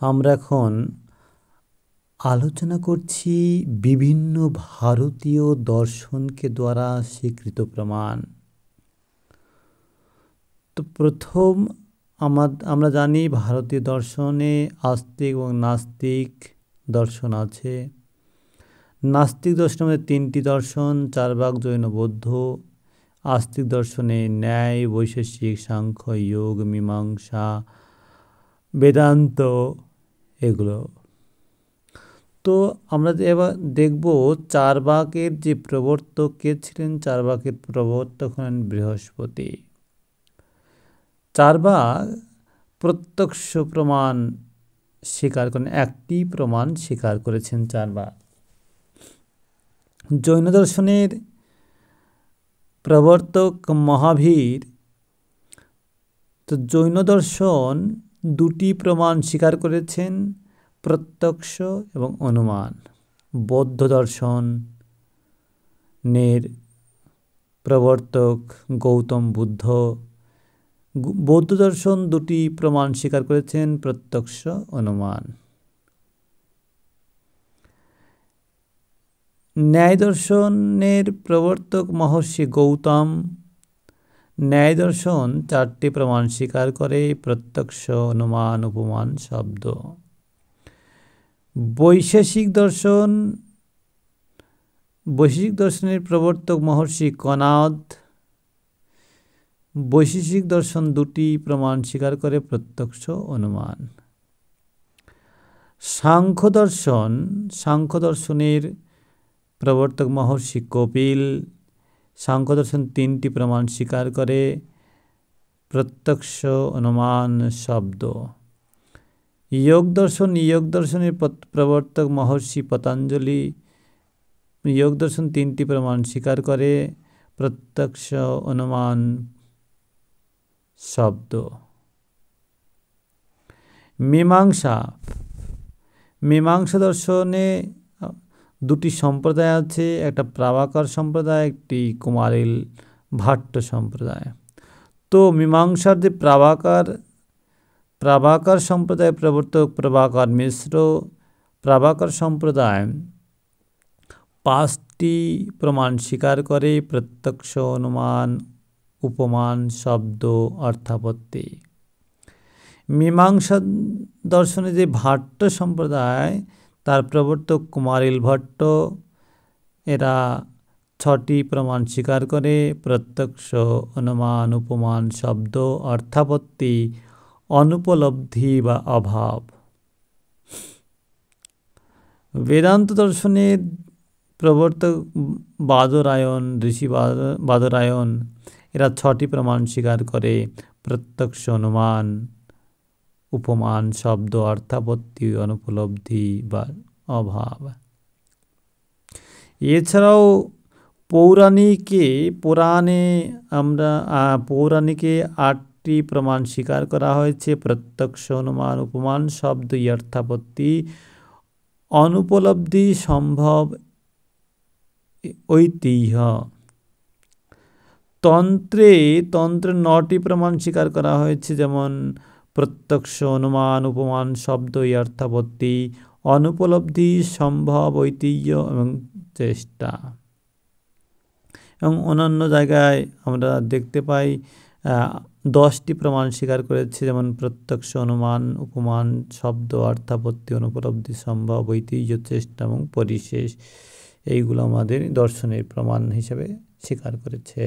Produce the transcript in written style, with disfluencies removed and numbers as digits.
আমরা এখন আলোচনা করছি বিভিন্ন ভারতীয় দর্শনকে দ্বারা স্বীকৃত প্রমাণ। তো প্রথম আমরা জানি ভারতীয় দর্শনে আস্তিক এবং নাস্তিক দর্শন আছে। নাস্তিক দর্শনের তিনটি দর্শন: চার্বাক, জৈন, বৌদ্ধ। আস্তিক দর্শনে ন্যায়, বৈশেষিক, সাংখ্য, যোগ, মীমাংসা, বেদান্ত এগুলো। তো আমরা এবার দেখব চার্বাকের যে প্রবর্তক কে ছিলেন। চার্বাকের প্রবর্তক হলেন বৃহস্পতি। চার্বাক প্রত্যক্ষ প্রমাণ স্বীকার করেন, একটি প্রমাণ স্বীকার করেছেন চার্বাক। জৈন দর্শনের প্রবর্তক মহাবীর। তো জৈন দর্শন দুটি প্রমাণ স্বীকার করেছেন, প্রত্যক্ষ এবং অনুমান। বৌদ্ধ দর্শনের প্রবর্তক গৌতম বুদ্ধ। বৌদ্ধ দর্শন দুটি প্রমাণ স্বীকার করেছেন, প্রত্যক্ষ, অনুমান। ন্যায় দর্শনের প্রবর্তক মহর্ষি গৌতম। ন্যায় দর্শন চারটি প্রমাণ স্বীকার করে, প্রত্যক্ষ, অনুমান, উপমান, শব্দ। বৈশেষিক দর্শনের প্রবর্তক মহর্ষি কনাদ। বৈশেষিক দর্শন দুটি প্রমাণ স্বীকার করে, প্রত্যক্ষ, অনুমান। সাংখ্য দর্শনের প্রবর্তক মহর্ষি কপিল। সাংখ্য দর্শন তিনটি প্রমাণ স্বীকার করে, প্রত্যক্ষ, অনুমান, শব্দ। যোগ দর্শনের প্রবর্তক মহর্ষি পতঞ্জলি। যোগ দর্শন তিনটি প্রমাণ স্বীকার করে, প্রত্যক্ষ, অনুমান, শব্দ। মীমাংসা দর্শনে দুটি সম্প্রদায় আছে, একটা প্রাভাকর সম্প্রদায়, একটি কুমারিল ভাট্ট সম্প্রদায়। তো মীমাংসার যে প্রাভাকর সম্প্রদায় প্রবর্তক প্রভাকর মিশ্র। প্রাভাকর সম্প্রদায় পাঁচটি প্রমাণ স্বীকার করে, প্রত্যক্ষ, অনুমান, উপমান, শব্দ, অর্থাপত্তি। মীমাংসা দর্শনে যে ভাট্ট সম্প্রদায়, তার প্রবর্তক কুমারিল ভট্ট। এরা ছটি প্রমাণ স্বীকার করে, প্রত্যক্ষ, অনুমান, উপমান, শব্দ, অর্থাপত্তি, অনুপলব্ধি বা অভাব। বেদান্ত দর্শনের প্রবর্তক বাদরায়ণ, ঋষি বাদরায়ণ। এরা ছটি প্রমাণ স্বীকার করে, প্রত্যক্ষ, অনুমান, উপমান, শব্দ, অর্থাপত্তি, অনুপলব্ধি বা অভাব। এছাড়াও পৌরাণিকে 8টি প্রমাণ স্বীকার করা হয়েছে, প্রত্যক্ষ, অনুমান, উপমান, শব্দ, অর্থাপত্তি, অনুপলব্ধি, সম্ভব, ঐতিহ্য। তন্ত্রে 9টি প্রমাণ স্বীকার করা হয়েছে, যেমন প্রত্যক্ষ, অনুমান, উপমান, শব্দ, অর্থাপত্তি, অনুপলব্ধি, সম্ভব, ঐতিহ্য এবং চেষ্টা। এবং অন্যান্য জায়গায় আমরা দেখতে পাই 10টি প্রমাণ স্বীকার করেছে, যেমন প্রত্যক্ষ, অনুমান, উপমান, শব্দ, অর্থাপত্তি, অনুপলব্ধি, সম্ভব, ঐতিহ্য, চেষ্টা এবং পরিশেষ। এইগুলো আমাদের দর্শনের প্রমাণ হিসেবে স্বীকার করেছে।